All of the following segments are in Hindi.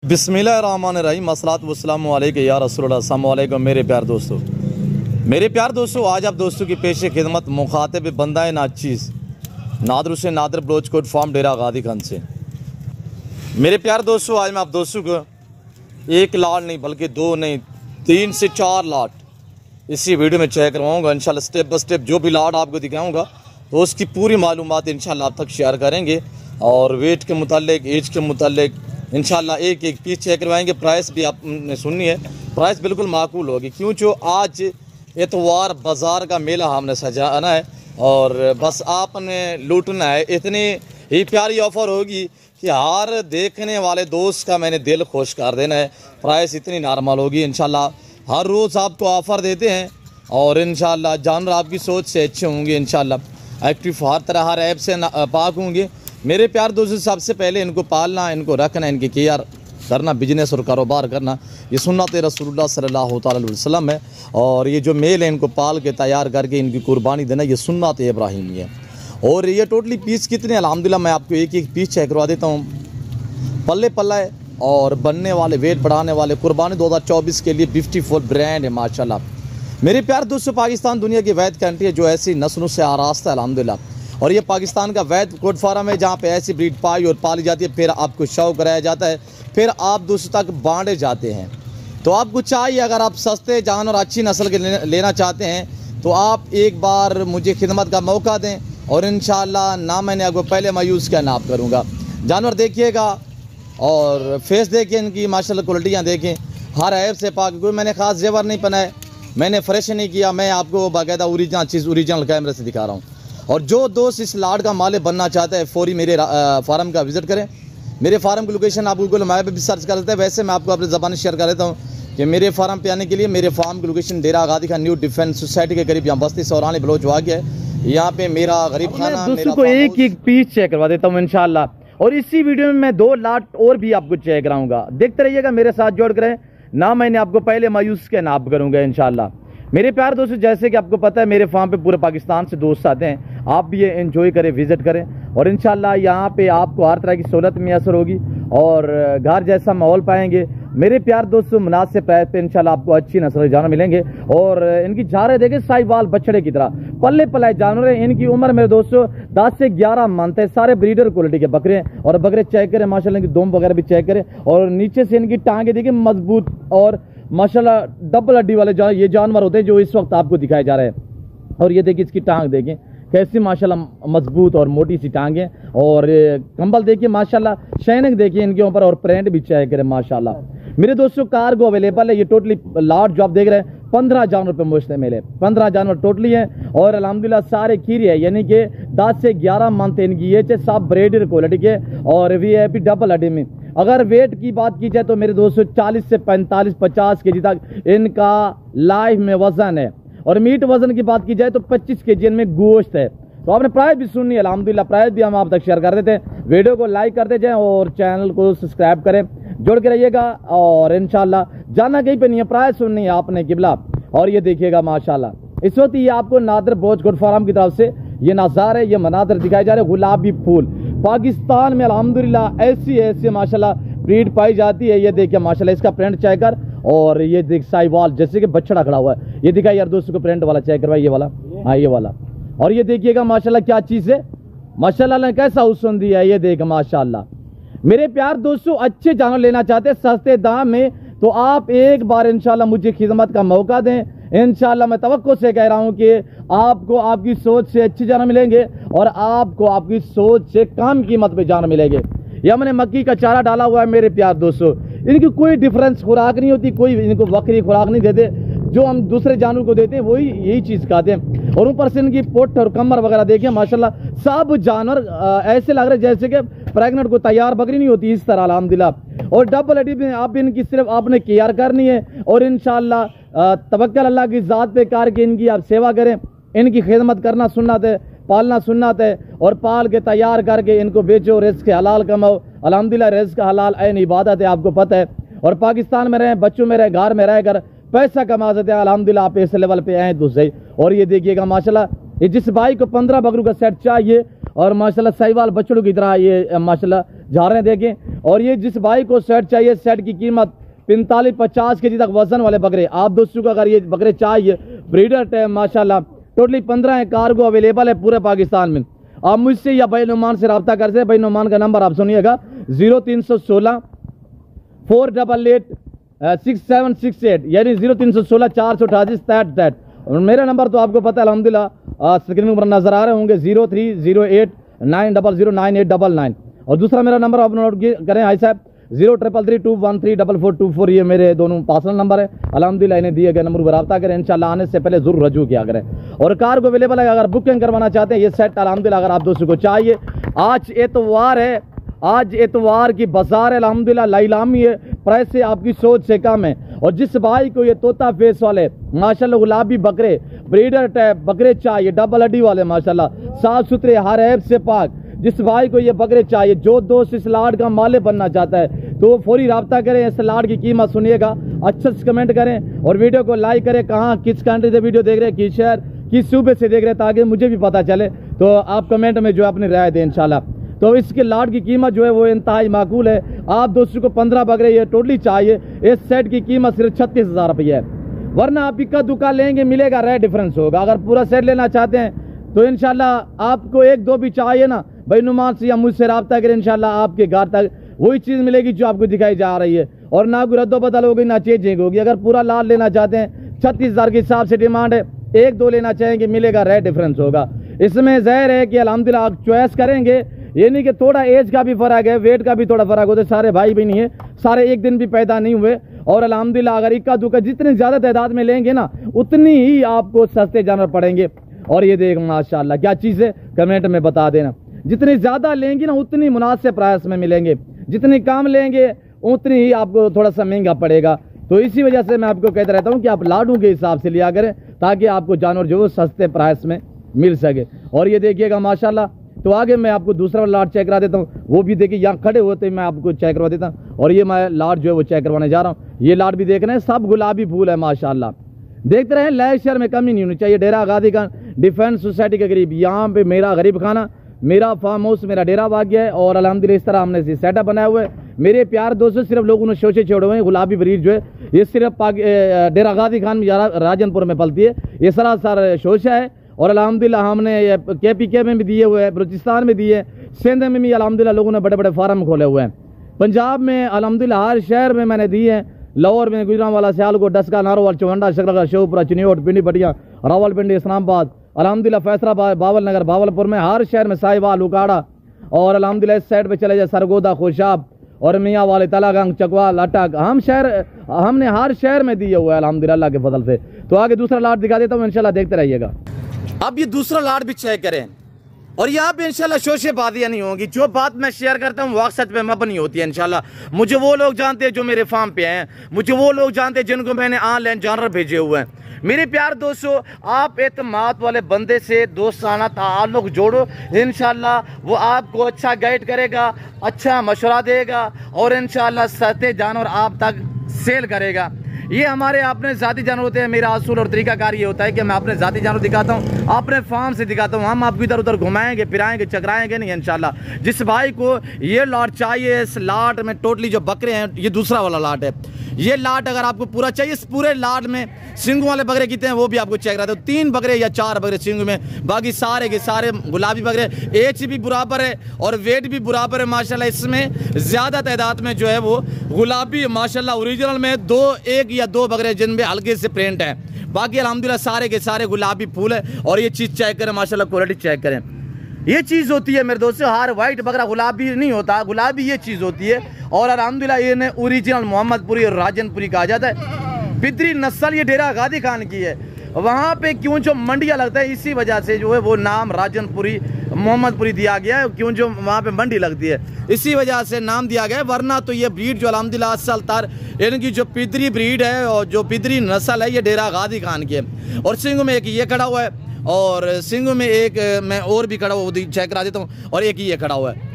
बिस्मिल्लाहिर्रहमानिर्रहीम अस्सलातु वस्सलामु अलैका या रसूलल्लाह। अस्सलामु अलैकुम मेरे प्यार दोस्तों, आज आप दोस्तों की पेश खिदमत मुखातिब बंदा नाचीज़ नादर हुसैन नादर बलोचकोट फार्म डेरा गादी खान से। मेरे प्यार दोस्तों, आज मैं आप दोस्तों को एक लाट नहीं बल्कि दो नहीं 3 से 4 लाट इसी वीडियो में चेक करवाऊँगा। इंशाल्लाह स्टेप बाय स्टेप जो भी लाट आपको दिखाऊँगा तो उसकी पूरी मालूमात इंशाल्लाह आप तक शेयर करेंगे और वेट के मुतालिक, एज के मुतालिक इंशाल्लाह एक एक पीस चेक करवाएंगे। प्राइस भी आपने सुननी है, प्राइस बिल्कुल माकूल होगी क्यों जो आज इतवार बाज़ार का मेला हमने सजाना है और बस आपने लूटना है। इतनी ही प्यारी ऑफ़र होगी कि हर देखने वाले दोस्त का मैंने दिल खुश कर देना है। प्राइस इतनी नॉर्मल होगी इंशाल्लाह। हर रोज़ आपको ऑफ़र देते हैं और इंशाल्लाह जानवर आपकी सोच से अच्छे होंगे। इंशाल्लाह एक्टिव हर तरह हर ऐप से पाक होंगे। मेरे प्यार दोस्तों, सबसे पहले इनको पालना, इनको रखना, इनकी केयर करना, बिजनेस और कारोबार करना ये सुन्नत रसूलुल्लाह सल्लल्लाहु अलैहि वसल्लम है। और ये जो मेल है इनको पाल के तैयार करके इनकी कुर्बानी देना ये सुन्नत इब्राहिमी है। और ये टोटली पीस कितने अल्हम्दुलिल्लाह मैं आपको एक एक पीस चेक करवा देता हूँ। पल्ले पल्ला है और बनने वाले वेट बढ़ाने वाले कुर्बानी 2024 के लिए 54 ब्रांड है माशाल्लाह। मेरे प्यार दोस्तों, पाकिस्तान दुनिया की वैद कंट्री है जो ऐसी नस्लों से आरास्ता है अल्हम्दुलिल्लाह। और ये पाकिस्तान का वैद कोट फार्म है जहाँ पे ऐसी ब्रीड पाई और पाली जाती है, फिर आपको शौक कराया जाता है, फिर आप दूसरों तक बांटे जाते हैं। तो आपको चाहिए अगर आप सस्ते जानवर अच्छी नस्ल के लेना चाहते हैं तो आप एक बार मुझे खिदमत का मौका दें और इंशाल्लाह ना मैंने आपको पहले मायूस क्या नाप करूँगा। जानवर देखिएगा और फेस देखिए, इनकी माशाल्लाह क्वालिटियाँ देखें, हर ऐप से पाक। कोई मैंने ख़ास जेवर नहीं पहनाए, मैंने फ्रेश नहीं किया, मैं आपको बाकायदा ओरिजिनल चीज़ ओरिजिनल कैमरे से दिखा रहा हूँ। और जो दोस्त इस लाट का मालिक बनना चाहता है फौरी मेरे फार्म का विज़िट करें। मेरे फार्म की लोकेशन आप गूगल मैप पे भी सर्च कर लेते हैं। वैसे मैं आपको अपनी ज़बान शेयर कर देता हूँ कि मेरे फार्म पे आने के लिए मेरे फार्म की लोकेशन डेरा गादी खान न्यू डिफेंस सोसाइटी के करीब यहाँ बस्ती सौरानी बलोच वाक़ है। यहाँ पे मेरा गरीब खाना दोस्तों को एक एक पीस चेक करवा देता हूँ इंशाल्लाह। और इसी वीडियो में मैं 2 लाट और भी आपको चेक कराऊंगा। देखते रहिएगा, मेरे साथ जोड़ कर ना मैंने आपको पहले मायूस के नाप करूँगा इंशाल्लाह। मेरे प्यार दोस्तों, जैसे कि आपको पता है मेरे फार्म पे पूरे पाकिस्तान से दोस्त आते हैं, आप भी ये एंजॉय करें, विजिट करें और इंशाल्लाह यहाँ पे आपको हर तरह की सहूलत मैसर होगी और घर जैसा माहौल पाएंगे। मेरे प्यार दोस्तों, मुनासिब प्राइस पे इंशाल्लाह आपको अच्छी नस्ल के जानवर मिलेंगे। और इनकी झारे देखें साहिवाल बछड़े की तरह पल्ले पलाए जानवर हैं। इनकी उम्र मेरे दोस्तों 10 से 11 मंथ है। सारे ब्रीडर क्वालिटी के बकरे हैं और बकरे चेक करें माशाल्लाह, इनकी दुम वगैरह भी चेक करें और नीचे से इनकी टांगे देखें मजबूत और माशाल्लाह डबल हड्डी वाले ये जानवर होते हैं जो इस वक्त आपको दिखाए जा रहे हैं। और ये देखिए इसकी टांग देखें कैसी माशाल्लाह मजबूत और मोटी सी टांगे और कंबल देखिए माशाल्लाह, शैनक देखिए इनके ऊपर और प्रिंट भी चेक करें माशाल्लाह। मेरे दोस्तों कार्गो अवेलेबल है। ये टोटली लाट जो आप देख रहे हैं 15 जानवर पे मुश्तमिल है। 15 जानवर टोटली हैं और अल्हम्दुलिल्लाह सारे खीरे है, यानी कि 10 से 11 मंथ इनकी ये सब ब्रेडर क्वालिटी के और VIP डबल हड्डी में। अगर वेट की बात की जाए तो मेरे दोस्तों 40 से 45-50 kg तक इनका लाइफ में वजन है। और मीट वजन की बात की जाए तो 25 kg इनमें गोश्त है। तो आपने प्राइस भी सुननी है अल्हम्दुलिल्लाह, प्राइस भी हम आप तक शेयर कर देते हैं। वीडियो को लाइक करते जाएं और चैनल को सब्सक्राइब करें, जुड़ के रहिएगा और इंशाल्लाह जाना कहीं पे नहीं है, प्राइस सुननी है आपने किबला। और ये देखिएगा माशाल्लाह इस वक्त ये आपको नादर बलोचकोट फार्म की तरफ से ये नज़ारे, ये मनाजर दिखाए जा रहे हैं। गुलाबी फूल पाकिस्तान में अल्हम्दुलिल्लाह ऐसी माशाल्लाह ब्रीड पाई जाती है। ये देखिए माशाल्लाह इसका प्रिंट चेक कर और ये देख साहिवाल जैसे कि बछड़ा खड़ा हुआ है। ये दिखाई यार दोस्तों को प्रिंट वाला चेक करवाइए, ये वाला, हाँ ये वाला। और ये देखिएगा माशाल्लाह क्या चीज़ है माशाल्लाह ने कैसा हुस्न दिया है। ये देख माशाल्लाह। मेरे प्यार दोस्तों, अच्छे जानवर लेना चाहते हैं सस्ते दाम में तो आप एक बार इंशाल्लाह मुझे खिदमत का मौका दें। इंशाल्लाह मैं तवक्को से कह रहा हूं कि आपको आपकी सोच से अच्छे जानवर मिलेंगे और आपको आपकी सोच से कम कीमत पे जानवर मिलेंगे। यह मैंने मक्की का चारा डाला हुआ है मेरे प्यार दोस्तों, इनकी कोई डिफरेंस खुराक नहीं होती, कोई इनको बकरी खुराक नहीं देते, जो हम दूसरे जानवर को देते हैं वही यही चीज़ खाते हैं। और ऊपर से इनकी पोट और कमर वगैरह देखिए माशाल्लाह, सब जानवर ऐसे लग रहे जैसे कि प्रेग्नेंट को तैयार बकरी नहीं होती, इस तरह अल्हम्दुलिल्लाह। और डबल हड्डी में आप इनकी सिर्फ आपने केयर करनी है और इंशाल्लाह तवक्कल अल्लाह की ज़ात पे करके इनकी आप सेवा करें। इनकी खिदमत करना सुन्नत है, पालना सुन्नत है और पाल के तैयार करके इनको बेचो, रिज़्क़ हलाल कमाओ। अल्हम्दुलिल्लाह रिज़्क़ हलाल ऐन इबादत है, आपको पता है। और पाकिस्तान में रहें, बच्चों में रहें, घर में रहकर पैसा कमा सकते हैं अल्हम्दुलिल्लाह। आप इस लेवल पे आए तो सही। और ये देखिएगा माशाल्लाह, ये जिस भाई को 15 बकरों का सेट चाहिए और माशाल्लाह साहिवाल बछड़ों की तरह ये माशाल्लाह जा रहे हैं, देखें। और ये जिस भाई को सेट चाहिए, सेट की कीमत 45-50 केजी तक वजन वाले बकरे आप दोस्तों को अगर ये बकरे चाहिए, ब्रीडर माशाल्लाह टोटली 15 है, कार्गो अवेलेबल है पूरे पाकिस्तान में। आप मुझसे या भाई नुमान से रब्ता कर सकते। भाई नुमान का नंबर आप सुनिएगा 0316 488 6768 यानी 0316 488 67। और मेरा नंबर तो आपको पता है अल्हम्दुलिल्लाह, स्क्रीन पर नजर आ रहे होंगे 0308 9009899। और दूसरा मेरा नंबर आप नोट करें भाई साहब 0333213444। ये मेरे दोनों पर्सनल नंबर है। अल्हम्दुलिल्लाह इन्हें दिए गए नंबर पर रब्ता करें, इंशाल्लाह आने से पहले जरूर रजू किया करें। और कार को अवेलेबल है, अगर बुकिंग करवाना चाहते हैं ये सेट अल्हम्दुलिल्लाह अगर आप दोस्तों को चाहिए। आज एतवार है, आज एतवार की बाजार है अल्हम्दुलिल्लाह, लाइलामी है, प्राइस से आपकी सोच से कम है। और जिस भाई को ये तोता फेस वाले माशाल्लाह गुलाबी बकरे ब्रीडर टाइप बकरे चाहिए, डबल हड्डी वाले माशाल्लाह साफ सुथरे हर ऐब से पाक, जिस भाई को ये बकरे चाहिए, जो दोस्त इस लाड का मालिक बनना चाहता है तो फौरी रब्ता करें। इस लाड की कीमत सुनिएगा, अच्छे से कमेंट करें और वीडियो को लाइक करें। कहाँ किस कंट्री से वीडियो देख रहे हैं, किस शहर किस सूबे से देख रहे हैं, ताकि मुझे भी पता चले। तो आप कमेंट में जो है अपनी राय दें इंशाल्लाह। तो इसके लाड की कीमत जो है वो इंतहाई माकूल है। आप दोस्तों को 15 बकरे ये टोटली चाहिए। इस सेट की कीमत सिर्फ 36,000 रुपये है, वरना आप इक्का दुक्का लेंगे मिलेगा, रेट डिफरेंस होगा। अगर पूरा सेट लेना चाहते हैं तो इंशाल्लाह आपको एक दो भी चाहिए ना, भाई नुमान से या मुझसे रब्ता करें, इंशाल्लाह आपके घर तक वही चीज़ मिलेगी जो आपको दिखाई जा रही है। और ना कोई रद्दो बदल होगी ना चेंजिंग होगी। अगर पूरा लाड लेना चाहते हैं 36,000 के हिसाब से डिमांड है, एक दो लेना चाहेंगे मिलेगा, रेट डिफरेंस होगा। इसमें ज़ाहिर है कि अल्हम्दुलिल्लाह आप चॉइस करेंगे, ये नहीं कि थोड़ा एज का भी फर्क है, वेट का भी थोड़ा फर्क होता है। सारे भाई भी नहीं है, सारे एक दिन भी पैदा नहीं हुए। और अल्हम्दुलिल्लाह अगर इक्का दुक्का जितनी ज़्यादा तादाद में लेंगे ना उतनी ही आपको सस्ते जानवर पड़ेंगे। और ये देख माशाल्लाह क्या चीज़ है, कमेंट में बता देना। जितनी ज़्यादा लेंगे ना उतनी मुनासिब प्राइस में मिलेंगे, जितनी कम लेंगे उतनी ही आपको थोड़ा सा महंगा पड़ेगा। तो इसी वजह से मैं आपको कहता रहता हूँ कि आप लाडों के हिसाब से लिया करें, ताकि आपको जानवर जो सस्ते प्राइस में मिल सके। और ये देखिएगा माशाल्लाह। तो आगे मैं आपको दूसरा लाट चेक करा देता हूँ, वो भी देखिए यहाँ खड़े होते मैं आपको चेक करवा देता हूँ। और ये मैं लाट जो है वो चेक करवाने जा रहा हूँ। ये लाट भी देख रहे हैं, सब गुलाबी फूल है माशाल्लाह। देखते रहे, लाइक शेयर में कमी नहीं होनी चाहिए। डेरा गादी खान डिफेंस सोसाइटी के करीब यहाँ पे मेरा गरीब खाना, मेरा फार्म हाउस, मेरा डेरा वाक़या है। और अल्हम्दुलिल्लाह इस तरह हमने सेटअप बनाया हुआ है। मेरे प्यार दोस्तों, सिर्फ लोगों ने शोशे छोड़े हुए हैं। गुलाबी ब्रीड जो है ये सिर्फ डेरा गादी खान में राजनपुर में पलती है, ये सरासर शोशा है। और अल्हम्दुलिल्लाह हमने KPK में भी दिए हुए हैं, बलूचिस्तान में दिए, सिंध में भी अल्हम्दुलिल्लाह लोगों ने बड़े बड़े फार्म खोले हुए हैं। पंजाब में अल्हम्दुलिल्लाह हर शहर में मैंने दिए हैं। लाहौर में, गुजरांवाला, सियालकोट, डस्का, नारोवाल, चौहंडा, शकरगढ़, शेखपुरा, चिन्योट, पिंडी, पटिया, रावलपिंडी, इस्लामाबाद, अल्हम्दुलिल्लाह फैसलाबाद, बावलनगर, बावलपुर में, हर शहर में, साहिवाल, उकाड़ा। और अल्हम्दुलिल्लाह इस साइड पे चले जाए सरगोदा, खुशाब और मियाँ वाले, तलागंग, चकवाल, अटक, हमने हर शहर में दिए हुए हैं अल्हम्दुलिल्लाह अल्लाह के फजल से। तो आगे दूसरा लाट दिखा देता हूँ, इंशाल्लाह देखते रहिएगा। अब ये दूसरा लाट भी चेक करें। और यहाँ पे इंशाल्लाह शोशेबाजियाँ नहीं होंगी। जो बात मैं शेयर करता हूँ वो सच पे मबनी होती है इंशाल्लाह। मुझे वो लोग जानते हैं जो मेरे फार्म पे हैं, मुझे वो लोग जानते हैं जिनको मैंने ऑनलाइन जानवर भेजे हुए हैं। मेरे प्यार दोस्तों, आप एतमाद वाले बंदे से दोस्ताना ताल्लुक जोड़ो, इंशाल्लाह वो आपको अच्छा गाइड करेगा, अच्छा मशवरा देगा और इंशाल्लाह सस्ते जानवर आप तक सेल करेगा। ये हमारे अपने ज़ाती जानवर होते हैं। मेरा असूल और तरीकाकार ये होता है कि मैं अपने ज़ाती जानवर दिखाता हूँ, अपने फार्म से दिखाता हूँ। हम आपको इधर उधर घुमाएंगे, फिराएंगे, चकराएंगे नहीं इंशाल्लाह। जिस भाई को ये लाट चाहिए, इस लाट में टोटली जो बकरे हैं, ये दूसरा वाला लाट है। ये लाट अगर आपको पूरा चाहिए, इस पूरे लाट में सिंगों वाले बकरे कितने हैं वो भी आपको चेक कराते हो। 3 बकरे या 4 बकरे सिंग में, बाकी सारे के सारे गुलाबी बकरे। एज भी बराबर है और वेट भी बराबर है माशाल्लाह। इसमें ज़्यादा तादाद में जो है वो गुलाबी माशाल्लाह ओरिजिनल में 1 या 2 बकरे जिनमें हल्के से प्रिंट है, बाकी अल्हम्दुलिल्लाह सारे के सारे गुलाबी फूल है। और ये चीज़ चेक करें माशाल्लाह, क्वालिटी चेक करें। ये चीज़ होती है मेरे दोस्तों, हर वाइट बकरा गुलाबी नहीं होता, गुलाबी ये चीज़ होती है। और अल्हम्दुलिल्लाह ये ओरिजिनल मोहम्मदपुरी और राजनपुरी कहा जाता है। पितरी नस्ल ये डेरा गादी खान की है। वहाँ पे क्यों जो मंडिया लगता है, इसी वजह से जो है वो नाम राजनपुरी मोहम्मदपुरी दिया गया है। क्यों जो वहाँ पे मंडी लगती है, इसी वजह से नाम दिया गया है। वरना तो ये ब्रीड जो अल्हम्दुलिल्लाह असल तर इनकी जो पितरी ब्रीड है और जो पितरी नस्ल है, ये डेरा गादी खान की है। और सिंह में एक ये खड़ा हुआ है और सिंह में एक मैं और भी खड़ा हुआ चेक करा देता हूँ, और एक ये खड़ा हुआ है।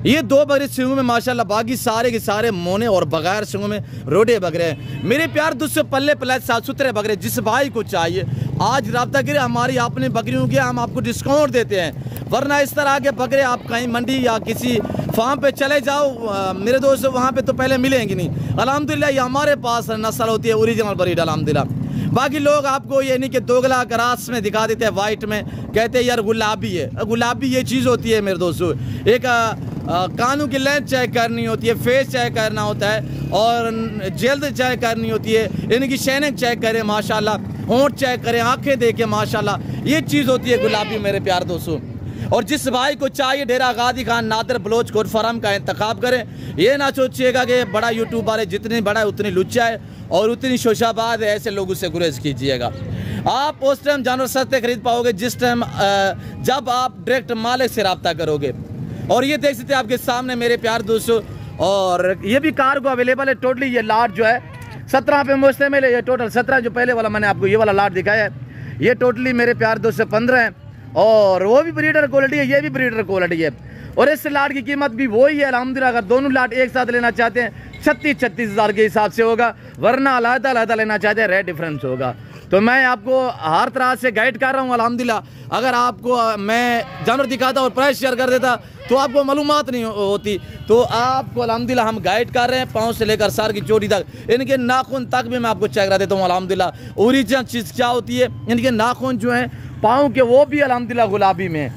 ये 2 बकरे सिंगों में माशाल्लाह, बाकी सारे के सारे मोने और बगैर सिंगों में रोडे बकरे हैं। मेरे प्यार दोस्तों, पल्ले पल्ले साफ सुथरे बकरे जिस भाई को चाहिए आज रब्ता करें, हमारी अपनी बकरियों के हम आपको डिस्काउंट देते हैं, वरना इस तरह के बकरे आप कहीं मंडी या किसी फार्म पे चले जाओ मेरे दोस्त, वहाँ पे तो पहले मिलेंगे नहीं। अल्हम्दुलिल्लाह ये हमारे पास नस्ल होती है ओरिजिनल ब्रीड अल्हम्दुलिल्लाह। बाकी लोग आपको ये नहीं कि दोगला क्रास में दिखा देते हैं, वाइट में कहते हैं यार गुलाबी है। गुलाबी ये चीज़ होती है मेरे दोस्तों, एक कानों की लेंथ चेक करनी होती है, फेस चेक करना होता है और जल्द चेक करनी होती है, इनकी शाइनिंग चेक करें माशाल्लाह, होंठ चेक करें, आंखें देखें माशाल्लाह, ये चीज़ होती है गुलाबी मेरे प्यार दोस्तों। और जिस भाई को चाहिए डेरा गादी खान नादिर बलोच कोट फार्म का इंतखाब करें। ये ना सोचिएगा कि बड़ा यूट्यूब वाले जितनी बड़ा है उतनी लुच्चा है और उतनी शोशाबाद है, ऐसे लोगों से गुरेज कीजिएगा। आप उस टाइम जानवर सस्ते खरीद पाओगे जिस टाइम जब आप डायरेक्ट मालिक से रब्ता करोगे। और ये देख सकते हैं आपके सामने मेरे प्यार दोस्तों, और ये भी कार्गो अवेलेबल है। टोटली ये लाट जो है 17 पे मुश्तमिल है। ये टोटल 17, जो पहले वाला मैंने आपको ये वाला लाट दिखाया है, ये टोटली मेरे प्यार दोस्तों 15 है। और वो भी ब्रीडर क्वालिटी है, ये भी ब्रीडर क्वालिटी है। और इस लाट की कीमत भी वही है अल्हम्दुलिल्लाह। अगर दोनों लाट एक साथ लेना चाहते हैं 36 हज़ार के हिसाब से होगा, वरना अलग-अलग लेना चाहते हैं रेट डिफरेंस होगा। तो मैं आपको हर तरह से गाइड कर रहा हूँ अल्हम्दुलिल्लाह। अगर आपको मैं जानवर दिखाता और प्राइस शेयर कर देता तो आपको मालूमात नहीं होती, तो आपको अल्हम्दुलिल्लाह हम गाइड कर रहे हैं पाँव से लेकर सर की चोटी तक, इनके नाखून तक भी मैं आपको चेक करा देता हूँ अल्हम्दुलिल्लाह। ओरिजिनल चीज़ क्या होती है, इनके नाखून जो हैं पाँव के वो भी अल्हम्दुलिल्लाह गुलाबी में।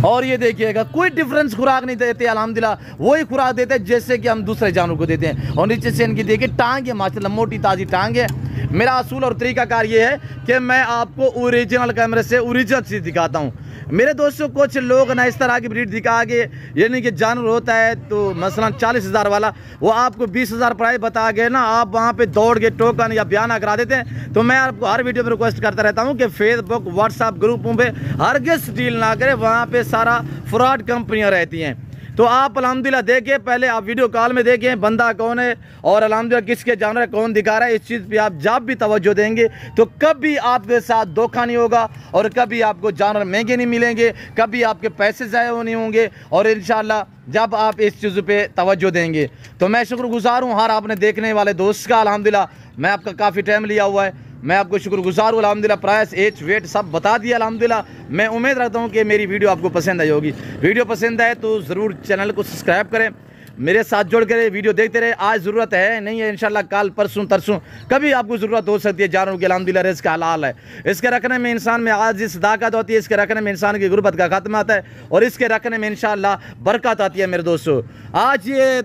और ये देखिएगा कोई डिफरेंस खुराक नहीं देते अल्हम्दुलिल्लाह, वही खुराक देते हैं जैसे कि हम दूसरे जानवर को देते हैं। और नीचे से इनकी देखिए टांग है माशाल्लाह, मोटी ताज़ी टांग है। मेरा असूल और तरीकाकार ये है कि मैं आपको ओरिजिनल कैमरे से ओरिजिनल चीज़ दिखाता हूँ मेरे दोस्तों। कुछ लोग ना इस तरह की ब्रीड दिखा के, यानी कि जानवर होता है तो मसलन 40 हज़ार वाला, वो आपको 20 हज़ार प्राइस बता के ना आप वहाँ पे दौड़ के टोकन या बयाना करा देते हैं। तो मैं आपको हर वीडियो में रिक्वेस्ट करता रहता हूँ कि फेसबुक व्हाट्सएप ग्रुपों पे हरगिज़ डील ना करें, वहाँ पे सारा फ्रॉड कंपनियाँ रहती हैं। तो आप अल्हम्दुलिल्लाह देखें, पहले आप वीडियो कॉल में देखें बंदा कौन है और अल्हम्दुलिल्लाह किसके जानवर कौन दिखा रहा है। इस चीज़ पे आप जब भी तवज्जो देंगे तो कभी आपके साथ धोखा नहीं होगा और कभी आपको जानवर महंगे नहीं मिलेंगे, कभी आपके पैसे ज़ाया नहीं होंगे। और इंशाअल्लाह जब आप इस चीज़ पे तवज्जो देंगे तो मैं शुक्रगुजार हूँ हर आपने देखने वाले दोस्त का। अल्हम्दुलिल्लाह मैं आपका काफ़ी टाइम लिया हुआ है, मैं आपको शुक्रगुजार हूँ अल्हम्दुलिल्लाह। प्राइस एज वेट सब बता दिया अल्हम्दुलिल्लाह। मैं उम्मीद रखता हूँ कि मेरी वीडियो आपको पसंद आई होगी। वीडियो पसंद आए तो ज़रूर चैनल को सब्सक्राइब करें, मेरे साथ जुड़ कर वीडियो देखते रहे। आज ज़रूरत है नहीं है, इंशाल्लाह कल परसों तरसों कभी आपको ज़रूरत हो सकती है जानवरों की। अल्हम्दुलिल्लाह रिज़्क़ हलाल है, इसके रखने में इंसान में आज सदाकत होती है, इसके रखने में इंसान की गुर्बत का ख़त्म आता है और इसके रखने में इंशाल्लाह बरकत आती है मेरे दोस्तों। आज ये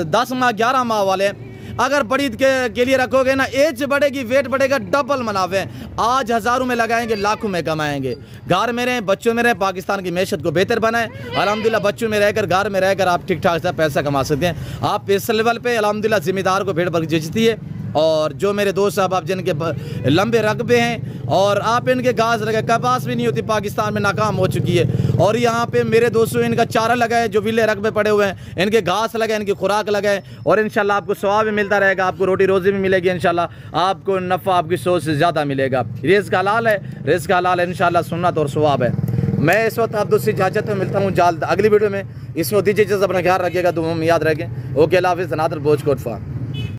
10 माह 11 माह वाले अगर बड़ी के लिए रखोगे ना, एज बढ़ेगी, वेट बढ़ेगा, डबल मुनाफे। आज हज़ारों में लगाएंगे, लाखों में कमाएंगे। घर में रहें, बच्चों में रहें, पाकिस्तान की मैशत को बेहतर बनाएं। अल्हम्दुलिल्लाह बच्चों में रहकर, घर में रहकर आप ठीक ठाक से पैसा कमा सकते हैं। आप इस लेवल पे अल्हम्दुलिल्लाह ज़िम्मेदार को भेड़ बकरी बेचती है। और जो मेरे दोस्त साहब आप जिनके लंबे रकबे हैं और आप इनके घास लगे, कपास भी नहीं होती, पाकिस्तान में नाकाम हो चुकी है। और यहाँ पे मेरे दोस्तों इनका चारा लगाए, जो विले रकबे पड़े हुए हैं इनके घास लगाए, इनकी खुराक लगाए और इंशाल्लाह आपको सवाब भी मिलता रहेगा, आपको रोटी रोज़ी भी मिलेगी, इंशाल्लाह आपको नफ़ा आपकी सोच से ज़्यादा मिलेगा। रिज़्क़ हलाल है, रिज़्क़ हलाल है, इंशाल्लाह सुन्नत और सवाब है। मैं इस वक्त आप दोस्तों इजाज़त में मिलता हूँ जल्द अगली वीडियो में। इसमें दीजिए इजाज़त, अपना ख्याल रखिएगा, दुआ में याद रखें। ओके, अल्लाह हाफ़िज़। नादिर बलोच कोट फार्म।